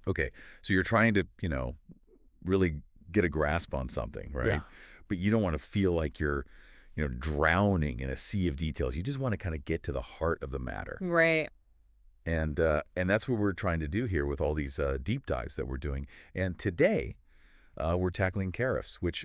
Okay, so you're trying to, really get a grasp on something, right? Yeah. But you don't want to feel like you're, drowning in a sea of details. You just want to kind of get to the heart of the matter. Right. And that's what we're trying to do here with all these deep dives that we're doing. And today, we're tackling tariffs, which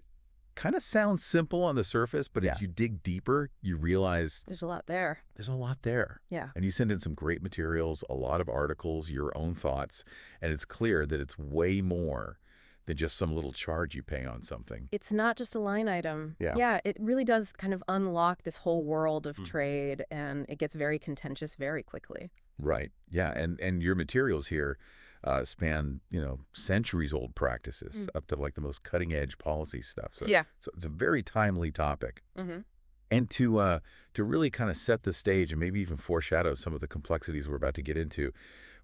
kind of sounds simple on the surface, but Yeah. as you dig deeper, you realize There's a lot there. there's a lot there. Yeah. And you send in some great materials, a lot of articles, your own thoughts, and it's clear that it's way more than just some little charge you pay on something. It's not just a line item. Yeah. Yeah, it really does kind of unlock this whole world of trade, and it gets very contentious very quickly. Right. Yeah. And your materials here span, centuries-old practices up to like the most cutting-edge policy stuff. So, Yeah. so it's a very timely topic. Mm-hmm. And to really kind of set the stage and maybe even foreshadow some of the complexities we're about to get into,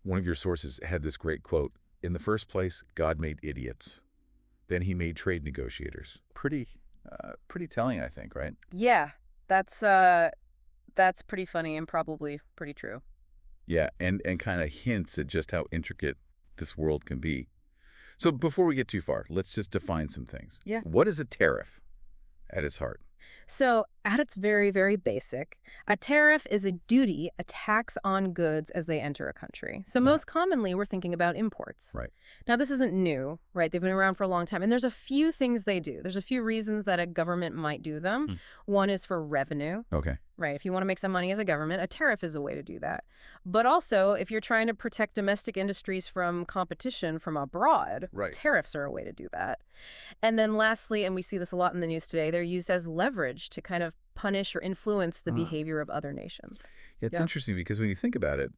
one of your sources had this great quote: "In the first place, God made idiots. Then he made trade negotiators." Pretty telling, I think, right? Yeah, that's pretty funny and probably pretty true. Yeah, and kind of hints at just how intricate this world can be. So before we get too far, let's just define some things. Yeah. What is a tariff at its heart? So, at its very, very basic, a tariff is a duty, a tax on goods as they enter a country. So, most commonly, we're thinking about imports. Right. Now, this isn't new, right? They've been around for a long time. And there's a few things they do. There's a few reasons that a government might do them. One is for revenue, Okay. right? If you want to make some money as a government, a tariff is a way to do that. But also, if you're trying to protect domestic industries from competition from abroad, Right. tariffs are a way to do that. And then lastly, and we see this a lot in the news today, they're used as leverage to kind of punish or influence the behavior of other nations. It's Yeah. interesting because when you think about it,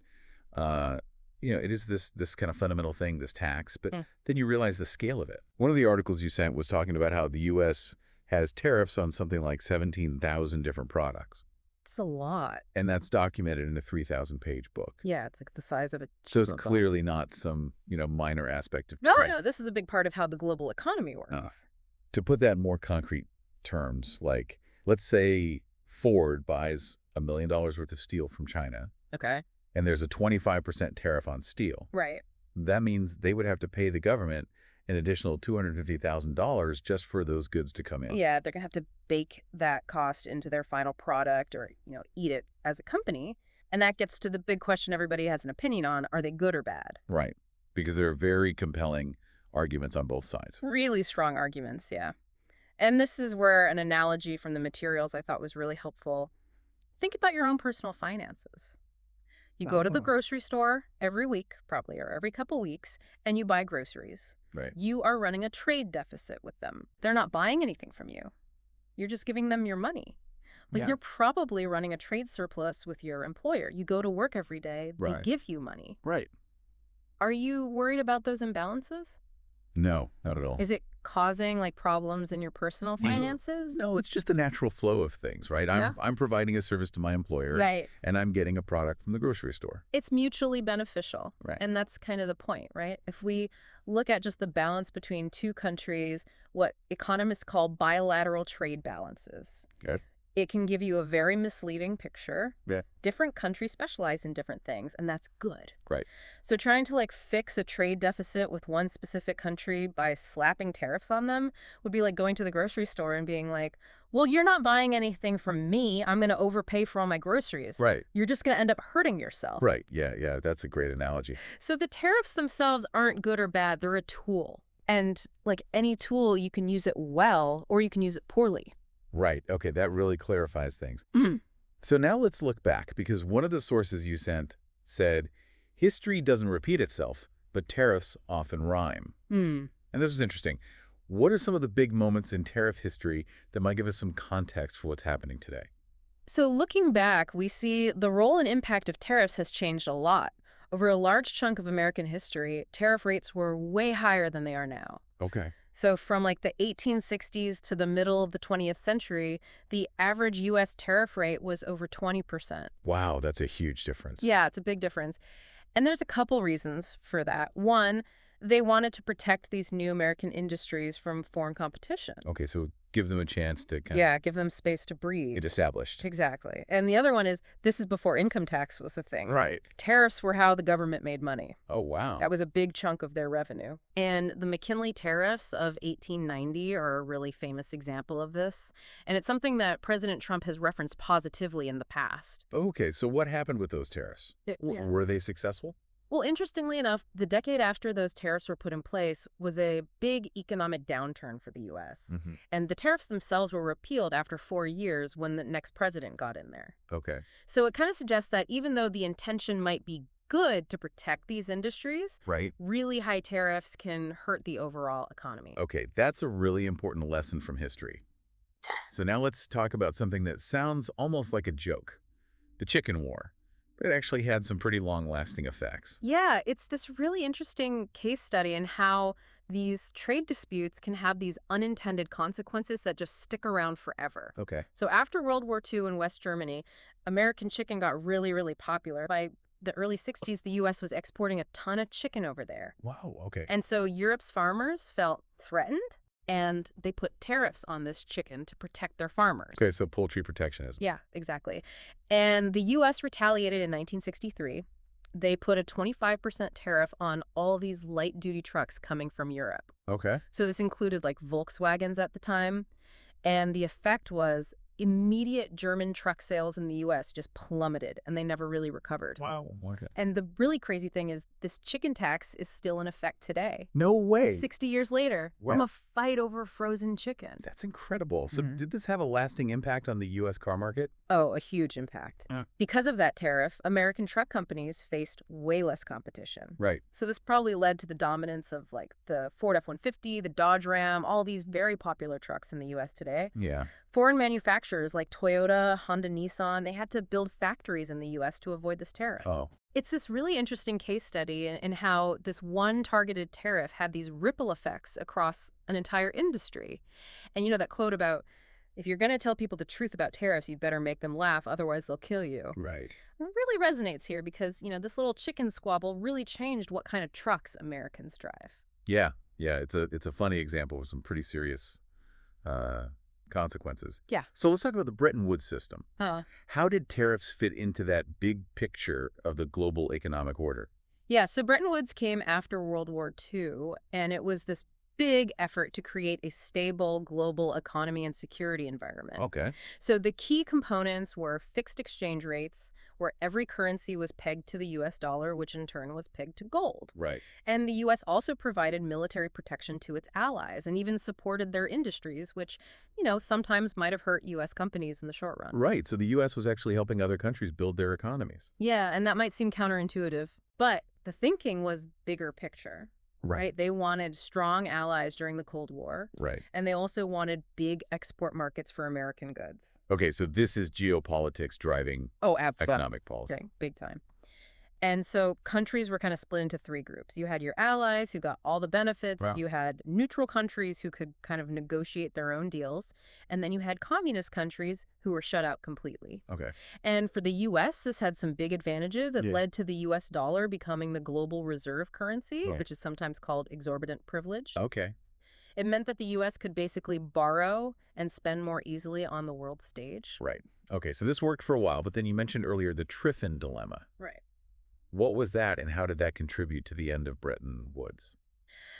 it is this kind of fundamental thing, this tax, but then you realize the scale of it. One of the articles you sent was talking about how the U.S. has tariffs on something like 17,000 different products. It's a lot. And that's documented in a 3,000-page book. Yeah, it's like the size of a So it's cheesecloth. clearly not some, minor aspect of No, trade. no, this is a big part of how the global economy works. To put that in more concrete terms, like, let's say Ford buys $1 million worth of steel from China, Okay. and there's a 25% tariff on steel. Right. That means they would have to pay the government an additional $250,000 just for those goods to come in. Yeah, they're going to have to bake that cost into their final product or, eat it as a company. And that gets to the big question everybody has an opinion on. Are they good or bad? Right. Because there are very compelling arguments on both sides. Really strong arguments, yeah. And this is where an analogy from the materials I thought was really helpful. Think about your own personal finances. You go to the grocery store every week, probably, or every couple weeks, and you buy groceries. Right. You are running a trade deficit with them. They're not buying anything from you. You're just giving them your money. But Yeah. you're probably running a trade surplus with your employer. You go to work every day, they Right. give you money. Right. Are you worried about those imbalances? No, not at all. Is it causing problems in your personal finances? No, it's just the natural flow of things, right? Yeah. I'm providing a service to my employer, Right. and I'm getting a product from the grocery store. It's mutually beneficial. Right. And that's kind of the point, right? If we look at just the balance between two countries, what economists call bilateral trade balances, Okay. it can give you a very misleading picture. Yeah. Different countries specialize in different things, and that's good. Right. So trying to fix a trade deficit with one specific country by slapping tariffs on them would be like going to the grocery store and being like, well, you're not buying anything from me. I'm going to overpay for all my groceries. Right. You're just going to end up hurting yourself. Right. Yeah. That's a great analogy. So the tariffs themselves aren't good or bad. They're a tool. And like any tool, you can use it well or you can use it poorly. Right. Okay, that really clarifies things. Mhm. So now let's look back, because one of the sources you sent said, history doesn't repeat itself, but tariffs often rhyme. Hmm. And this is interesting. What are some of the big moments in tariff history that might give us some context for what's happening today? So looking back, we see the role and impact of tariffs has changed a lot. Over a large chunk of American history, tariff rates were way higher than they are now. Okay. So from the 1860s to the middle of the 20th century, the average U.S. tariff rate was over 20%. Wow, that's a huge difference. Yeah, it's a big difference. And there's a couple reasons for that. One, They wanted to protect these new American industries from foreign competition. Okay, so give them a chance to kind of Yeah, give them space to breathe. get established. Exactly. And the other one is this is before income tax was a thing. Right. Tariffs were how the government made money. Oh, wow. That was a big chunk of their revenue. And the McKinley tariffs of 1890 are a really famous example of this. And it's something that President Trump has referenced positively in the past. Okay, so what happened with those tariffs? Yeah. Were they successful? Well, interestingly enough, the decade after those tariffs were put in place was a big economic downturn for the U.S. Mm-hmm. And the tariffs themselves were repealed after 4 years when the next president got in there. Okay. So it kind of suggests that even though the intention might be good to protect these industries, Right. really high tariffs can hurt the overall economy. Okay, that's a really important lesson from history. So now let's talk about something that sounds almost like a joke. The chicken war. But it actually had some pretty long-lasting effects. Yeah, it's this really interesting case study in how these trade disputes can have these unintended consequences that just stick around forever. Okay. So after World War II in West Germany, American chicken got really, really popular. By the early 60s, the U.S. was exporting a ton of chicken over there. Wow, okay. And so Europe's farmers felt threatened, and they put tariffs on this chicken to protect their farmers. Okay, so poultry protectionism. Yeah, exactly. And the U.S. retaliated in 1963. They put a 25% tariff on all these light-duty trucks coming from Europe. Okay. So this included like Volkswagens at the time. And the effect was immediate German truck sales in the U.S. just plummeted, and they never really recovered. Wow. Okay. And the really crazy thing is this chicken tax is still in effect today. No way. 60 years later, Wow. from a fight over frozen chicken. That's incredible. So Mhm. did this have a lasting impact on the U.S. car market? Oh, a huge impact. Yeah. Because of that tariff, American truck companies faced way less competition. Right. So this probably led to the dominance of like the Ford F-150, the Dodge Ram, all these very popular trucks in the U.S. today. Yeah. Foreign manufacturers like Toyota, Honda, Nissan, they had to build factories in the U.S. to avoid this tariff. Oh. It's this really interesting case study in how this one targeted tariff had these ripple effects across an entire industry. And you know that quote about, if you're going to tell people the truth about tariffs, you'd better make them laugh, otherwise they'll kill you. Right. It really resonates here because, this little chicken squabble really changed what kind of trucks Americans drive. Yeah. Yeah. It's a funny example of some pretty serious consequences. Yeah. So let's talk about the Bretton Woods system. Huh. How did tariffs fit into that big picture of the global economic order? Yeah, so Bretton Woods came after World War II, and it was this big effort to create a stable global economy and security environment. Okay. So the key components were fixed exchange rates, where every currency was pegged to the U.S. dollar, which in turn was pegged to gold. Right. And the U.S. also provided military protection to its allies and even supported their industries, which, sometimes might have hurt U.S. companies in the short run. Right. So the U.S. was actually helping other countries build their economies. Yeah, and that might seem counterintuitive, but the thinking was bigger picture. Right? They wanted strong allies during the Cold War. Right. And they also wanted big export markets for American goods. Okay, so this is geopolitics driving Oh, absolutely. economic policy. Okay, big time. And so countries were kind of split into three groups. You had your allies who got all the benefits. Wow. You had neutral countries who could kind of negotiate their own deals. And then you had communist countries who were shut out completely. Okay. And for the U.S., this had some big advantages. It Yeah. led to the U.S. dollar becoming the global reserve currency, Right. which is sometimes called exorbitant privilege. Okay. It meant that the U.S. could basically borrow and spend more easily on the world stage. Right. Okay, so this worked for a while, but then you mentioned earlier the Triffin dilemma. Right. What was that, and how did that contribute to the end of Bretton Woods?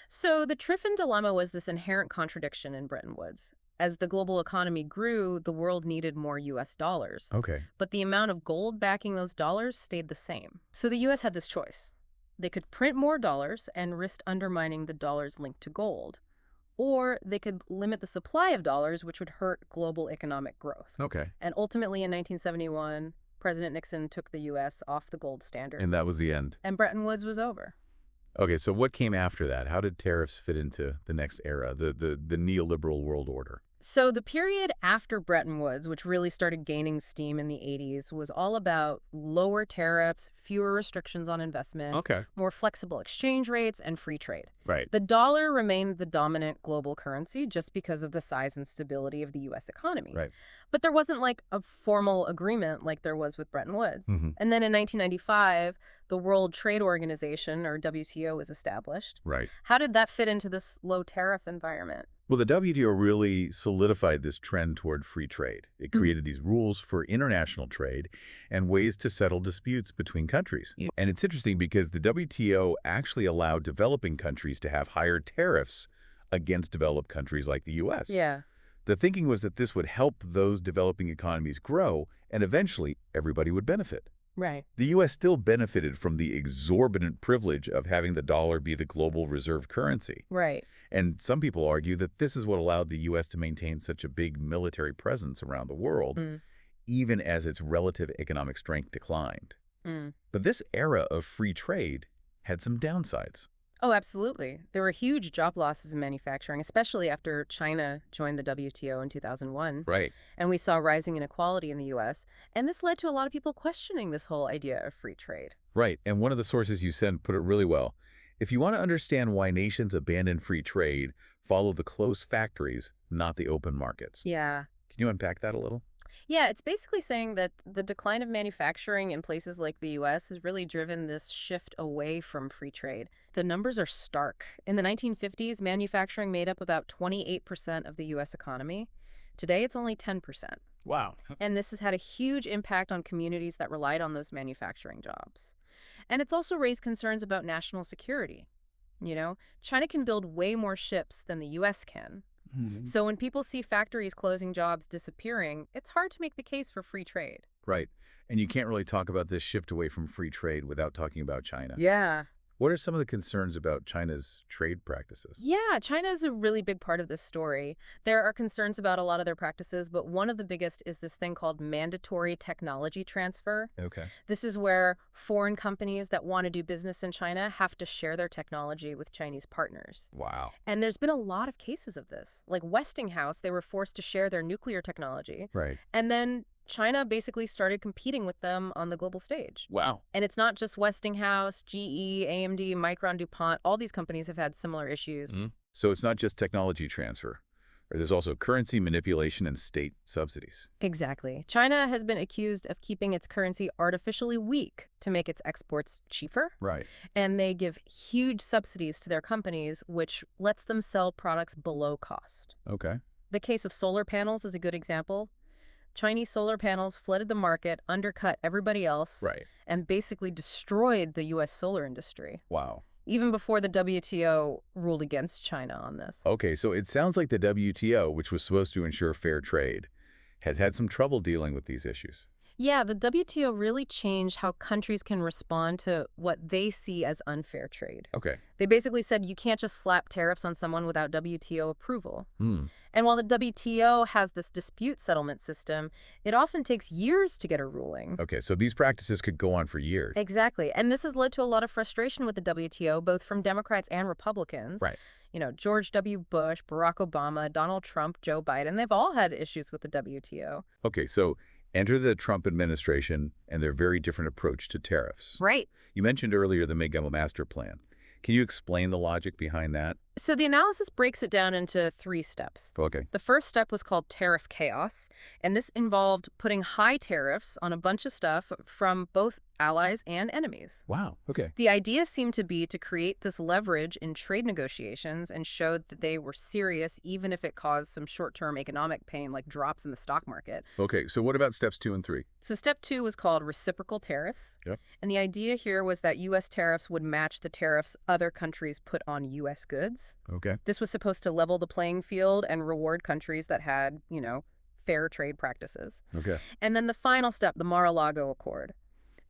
So the Triffin dilemma was this inherent contradiction in Bretton Woods. As the global economy grew, the world needed more U.S. dollars. Okay. But the amount of gold backing those dollars stayed the same. So the U.S. had this choice. They could print more dollars and risk undermining the dollars linked to gold. Or they could limit the supply of dollars, which would hurt global economic growth. Okay. And ultimately, in 1971, President Nixon took the U.S. off the gold standard. And that was the end. And Bretton Woods was over. Okay, so what came after that? How did tariffs fit into the next era, the neoliberal world order? So the period after Bretton Woods, which really started gaining steam in the 80s, was all about lower tariffs, fewer restrictions on investment, Okay. more flexible exchange rates, and free trade. Right. The dollar remained the dominant global currency just because of the size and stability of the U.S. economy. Right. But there wasn't like a formal agreement like there was with Bretton Woods. Hmm. And then in 1995, the World Trade Organization, or WTO, was established. Right. How did that fit into this low tariff environment? Well, the WTO really solidified this trend toward free trade. It created these rules for international trade and ways to settle disputes between countries. Yeah. And it's interesting because the WTO actually allowed developing countries to have higher tariffs against developed countries like the U.S. Yeah. The thinking was that this would help those developing economies grow, and eventually everybody would benefit. Right. The U.S. still benefited from the exorbitant privilege of having the dollar be the global reserve currency. Right. And some people argue that this is what allowed the U.S. to maintain such a big military presence around the world, Mm. even as its relative economic strength declined. Mm. But this era of free trade had some downsides. Oh, absolutely. There were huge job losses in manufacturing, especially after China joined the WTO in 2001. Right. And we saw rising inequality in the U.S. And this led to a lot of people questioning this whole idea of free trade. Right. And one of the sources you sent put it really well. If you want to understand why nations abandon free trade, follow the closed factories, not the open markets. Yeah. Can you unpack that a little? Yeah, it's basically saying that the decline of manufacturing in places like the U.S. has really driven this shift away from free trade. The numbers are stark. In the 1950s, manufacturing made up about 28% of the U.S. economy. Today, it's only 10%. Wow. And this has had a huge impact on communities that relied on those manufacturing jobs. And it's also raised concerns about national security. You know, China can build way more ships than the U.S. can. So when people see factories closing, jobs disappearing, it's hard to make the case for free trade. Right. And you can't really talk about this shift away from free trade without talking about China. Yeah. What are some of the concerns about China's trade practices? Yeah, China is a really big part of this story. There are concerns about a lot of their practices, but one of the biggest is this thing called mandatory technology transfer. Okay. This is where foreign companies that want to do business in China have to share their technology with Chinese partners. Wow. And there's been a lot of cases of this. Like Westinghouse, they were forced to share their nuclear technology. Right. And then China basically started competing with them on the global stage. Wow. And it's not just Westinghouse, GE, AMD, Micron, DuPont. All these companies have had similar issues. So it's not just technology transfer. There's also currency manipulation and state subsidies. Exactly. China has been accused of keeping its currency artificially weak to make its exports cheaper. Right. And they give huge subsidies to their companies, which lets them sell products below cost. Okay. The case of solar panels is a good example. Chinese solar panels flooded the market, undercut everybody else, Right. and basically destroyed the U.S. solar industry, Wow. even before the WTO ruled against China on this. Okay, so it sounds like the WTO, which was supposed to ensure fair trade, has had some trouble dealing with these issues. Yeah, the WTO really changed how countries can respond to what they see as unfair trade. Okay. They basically said you can't just slap tariffs on someone without WTO approval. And while the WTO has this dispute settlement system, it often takes years to get a ruling. Okay, so these practices could go on for years. Exactly. And this has led to a lot of frustration with the WTO, both from Democrats and Republicans. Right. You know, George W. Bush, Barack Obama, Donald Trump, Joe Biden, they've all had issues with the WTO. Okay, so enter the Trump administration and their very different approach to tariffs. Right. You mentioned earlier the Mega Master Plan. Can you explain the logic behind that? So the analysis breaks it down into 3 steps. Okay. The first step was called tariff chaos, and this involved putting high tariffs on a bunch of stuff from both allies and enemies. Wow. Okay. The idea seemed to be to create this leverage in trade negotiations and showed that they were serious even if it caused some short-term economic pain like drops in the stock market. Okay, so what about steps 2 and 3? So step 2 was called reciprocal tariffs. Yep. And the idea here was that U.S. tariffs would match the tariffs other countries put on U.S. goods. Okay. This was supposed to level the playing field and reward countries that had, fair trade practices. Okay. And then the final step, the Mar-a-Lago Accord.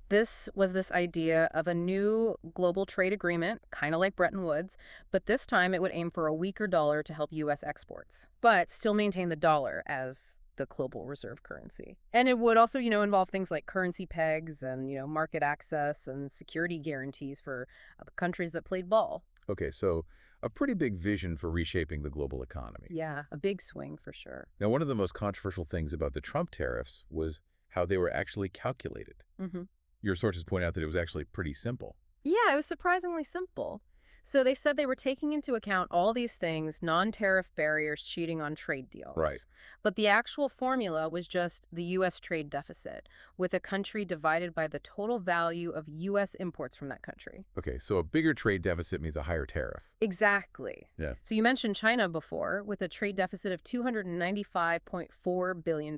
This was this idea of a new global trade agreement, kind of like Bretton Woods, but this time it would aim for a weaker dollar to help U.S. exports, but still maintain the dollar as the global reserve currency. And it would also, involve things like currency pegs and, market access and security guarantees for countries that played ball. Okay, so A pretty big vision for reshaping the global economy. Yeah, a big swing for sure. Now, one of the most controversial things about the Trump tariffs was how they were actually calculated. Hmm. Your sources point out that it was actually pretty simple. Yeah, it was surprisingly simple. So they said they were taking into account all these things, non-tariff barriers, cheating on trade Right. deals. But the actual formula was just the U.S. trade deficit, with a country divided by the total value of U.S. imports from that country. Okay, so a bigger trade deficit means a higher tariff. Exactly. Yeah. So you mentioned China before, with a trade deficit of $295.4 billion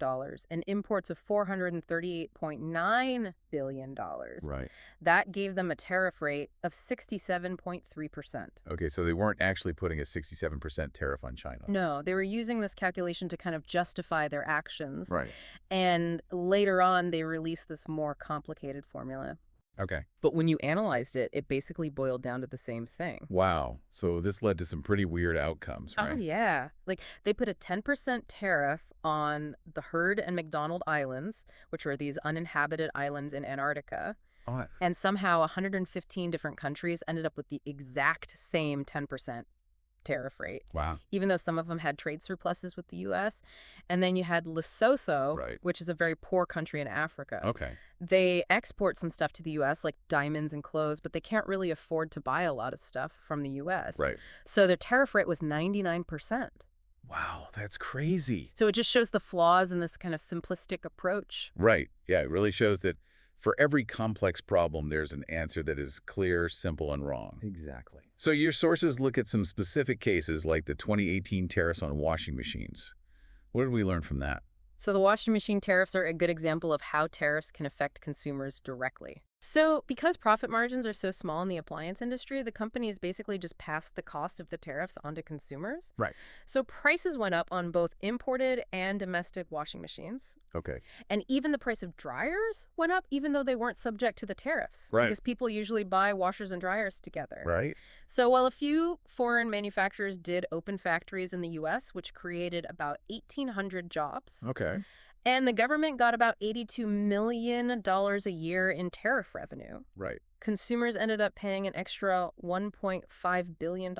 and imports of $438.9 billion. Right. That gave them a tariff rate of 67.3%. Okay, so they weren't actually putting a 67% tariff on China. No, they were using this calculation to kind of justify their actions. Right. And later on, they released this more complicated formula. Okay. But when you analyzed it, it basically boiled down to the same thing. Wow. So this led to some pretty weird outcomes, Oh, right? yeah. Like, they put a 10% tariff on the Heard and McDonald Islands, which are these uninhabited islands in Antarctica. Oh, And somehow 115 different countries ended up with the exact same 10% tariff rate, wow. even though some of them had trade surpluses with the U.S. And then you had Lesotho, Right. which is a very poor country in Africa. Okay. They export some stuff to the U.S., like diamonds and clothes, but they can't really afford to buy a lot of stuff from the U.S. Right. So their tariff rate was 99%. Wow, that's crazy. So it just shows the flaws in this kind of simplistic approach. Right. Yeah, it really shows that for every complex problem, there's an answer that is clear, simple, and wrong. Exactly. So your sources look at some specific cases like the 2018 tariffs on washing machines. What did we learn from that? So the washing machine tariffs are a good example of how tariffs can affect consumers directly. So because profit margins are so small in the appliance industry, the companies basically just passed the cost of the tariffs onto consumers. Right. So prices went up on both imported and domestic washing machines. Okay. And even the price of dryers went up, even though they weren't subject to the tariffs. Right. Because people usually buy washers and dryers together. Right. So while a few foreign manufacturers did open factories in the U.S., which created about 1,800 jobs, Okay. and the government got about $82 million a year in tariff revenue, Right. consumers ended up paying an extra $1.5 billion.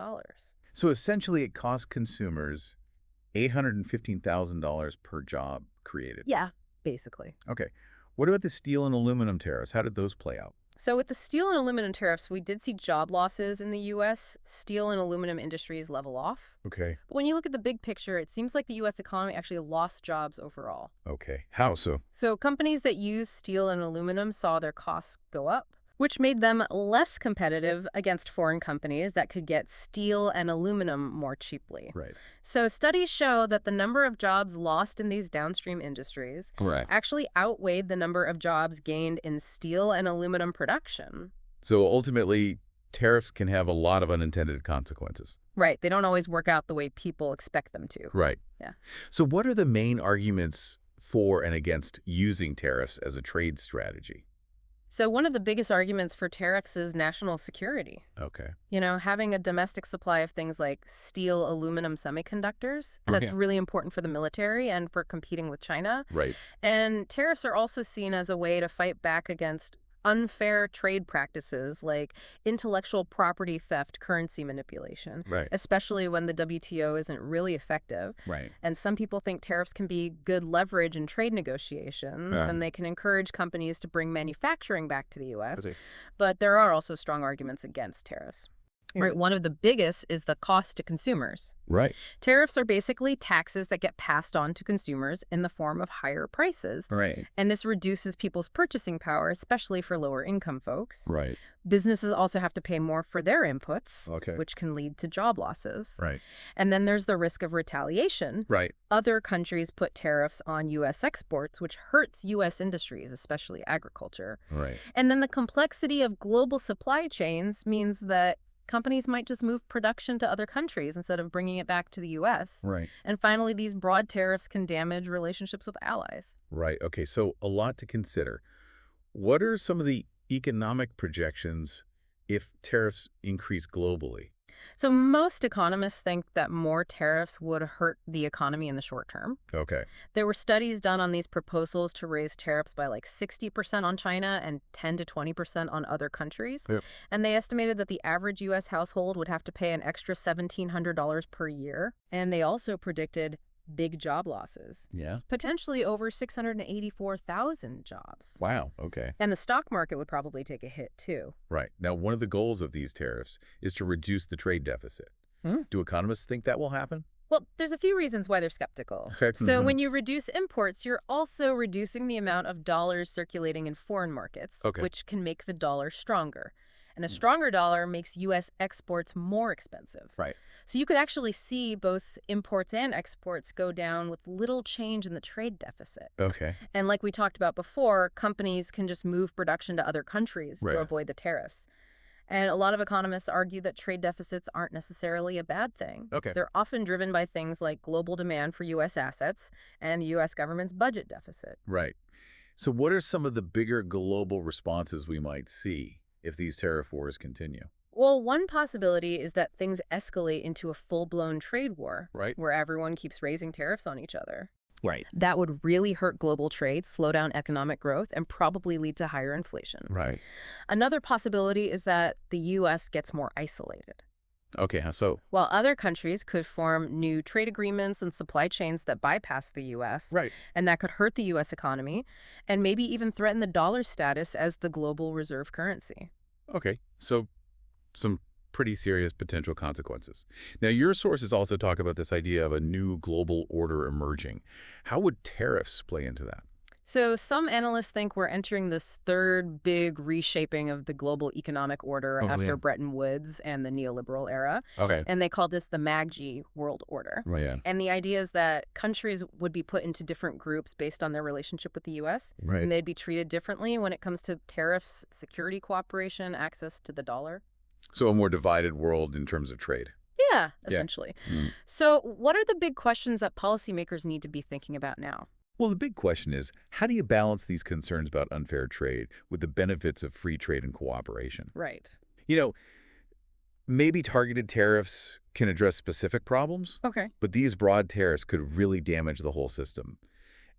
So essentially it cost consumers $815,000 per job created. Yeah, basically. Okay. What about the steel and aluminum tariffs? How did those play out? So with the steel and aluminum tariffs, we did see job losses in the U.S. Steel and aluminum industries level off. Okay. But when you look at the big picture, it seems like the U.S. economy actually lost jobs overall. Okay. How so? So companies that use steel and aluminum saw their costs go up, which made them less competitive against foreign companies that could get steel and aluminum more cheaply. Right. So studies show that the number of jobs lost in these downstream industries Right. actually outweighed the number of jobs gained in steel and aluminum production. So ultimately, tariffs can have a lot of unintended consequences. Right. They don't always work out the way people expect them to. Right. Yeah. So what are the main arguments for and against using tariffs as a trade strategy? So one of the biggest arguments for tariffs is national security. Okay. You know, having a domestic supply of things like steel, aluminum, semiconductors, that's Yeah. really important for the military and for competing with China. Right. And tariffs are also seen as a way to fight back against unfair trade practices like intellectual property theft, currency manipulation, Right. especially when the WTO isn't really effective. Right. And some people think tariffs can be good leverage in trade negotiations, Yeah. and they can encourage companies to bring manufacturing back to the U.S. I see. But there are also strong arguments against tariffs. Yeah. Right. One of the biggest is the cost to consumers. Right. Tariffs are basically taxes that get passed on to consumers in the form of higher prices. Right. And this reduces people's purchasing power, especially for lower income folks. Right. Businesses also have to pay more for their inputs, Okay. which can lead to job losses. Right. And then there's the risk of retaliation. Right. Other countries put tariffs on U.S. exports, which hurts U.S. industries, especially agriculture. Right. And then the complexity of global supply chains means that companies might just move production to other countries instead of bringing it back to the U.S. Right. And finally, these broad tariffs can damage relationships with allies. Right. Okay. So a lot to consider. What are some of the economic projections if tariffs increase globally? So most economists think that more tariffs would hurt the economy in the short term. Okay. There were studies done on these proposals to raise tariffs by like 60% on China and 10 to 20% on other countries. Yep. And they estimated that the average U.S. household would have to pay an extra $1,700 per year. And they also predicted big job losses, Yeah. potentially over 684,000 jobs. Wow. Okay. And the stock market would probably take a hit too. Right. Now, one of the goals of these tariffs is to reduce the trade deficit. Hmm. Do economists think that will happen? Well, there's a few reasons why they're skeptical. Okay. So when you reduce imports, you're also reducing the amount of dollars circulating in foreign markets, Okay. which can make the dollar stronger. And a stronger dollar makes U.S. exports more expensive. Right. So you could actually see both imports and exports go down with little change in the trade deficit. Okay. And like we talked about before, companies can just move production to other countries Right. to avoid the tariffs. And a lot of economists argue that trade deficits aren't necessarily a bad thing. Okay. They're often driven by things like global demand for U.S. assets and the U.S. government's budget deficit. Right. So what are some of the bigger global responses we might see if these tariff wars continue? Well, one possibility is that things escalate into a full-blown trade war, Right. where everyone keeps raising tariffs on each other. Right. That would really hurt global trade, slow down economic growth, and probably lead to higher inflation. Right. Another possibility is that the U.S. gets more isolated, Okay. How so? while other countries could form new trade agreements and supply chains that bypass the U.S., Right. and that could hurt the U.S. economy and maybe even threaten the dollar's status as the global reserve currency. Okay. So some pretty serious potential consequences. Now, your sources also talk about this idea of a new global order emerging. How would tariffs play into that? So some analysts think we're entering this third big reshaping of the global economic order Oh, after yeah. Bretton Woods and the neoliberal era. Okay. And they call this the MAGG world order. Right. Yeah. And the idea is that countries would be put into different groups based on their relationship with the U.S. Right. And they'd be treated differently when it comes to tariffs, security cooperation, access to the dollar. So a more divided world in terms of trade. Yeah, Yeah. essentially. Mm. So what are the big questions that policymakers need to be thinking about now? Well, the big question is, how do you balance these concerns about unfair trade with the benefits of free trade and cooperation? Right. You know, maybe targeted tariffs can address specific problems, Okay. but these broad tariffs could really damage the whole system.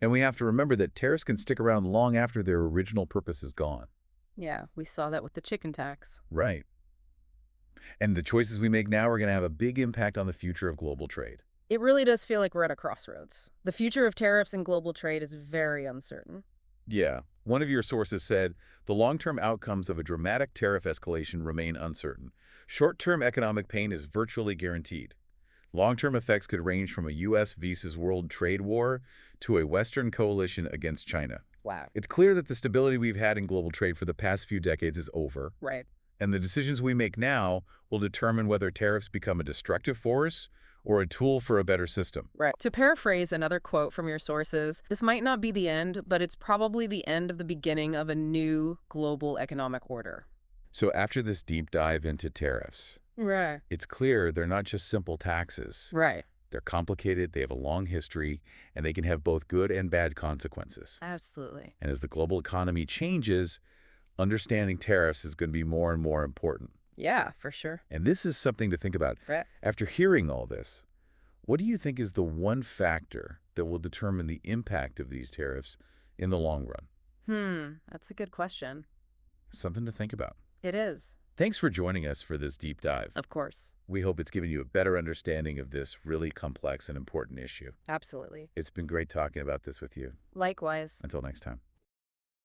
And we have to remember that tariffs can stick around long after their original purpose is gone. Yeah, we saw that with the chicken tax. Right. And the choices we make now are going to have a big impact on the future of global trade. It really does feel like we're at a crossroads. The future of tariffs and global trade is very uncertain. Yeah. One of your sources said, the long-term outcomes of a dramatic tariff escalation remain uncertain. Short-term economic pain is virtually guaranteed. Long-term effects could range from a U.S. versus world trade war to a Western coalition against China. Wow. It's clear that the stability we've had in global trade for the past few decades is over, Right. and the decisions we make now will determine whether tariffs become a destructive force or a tool for a better system. Right. To paraphrase another quote from your sources, this might not be the end, but it's probably the end of the beginning of a new global economic order. So after this deep dive into tariffs, Right. it's clear they're not just simple taxes. Right. They're complicated, they have a long history, and they can have both good and bad consequences. Absolutely. And as the global economy changes, understanding tariffs is going to be more and more important. Yeah, for sure. And this is something to think about. Right. After hearing all this, what do you think is the one factor that will determine the impact of these tariffs in the long run? That's a good question. Something to think about. It is. Thanks for joining us for this deep dive. Of course. We hope it's given you a better understanding of this really complex and important issue. Absolutely. It's been great talking about this with you. Likewise. Until next time.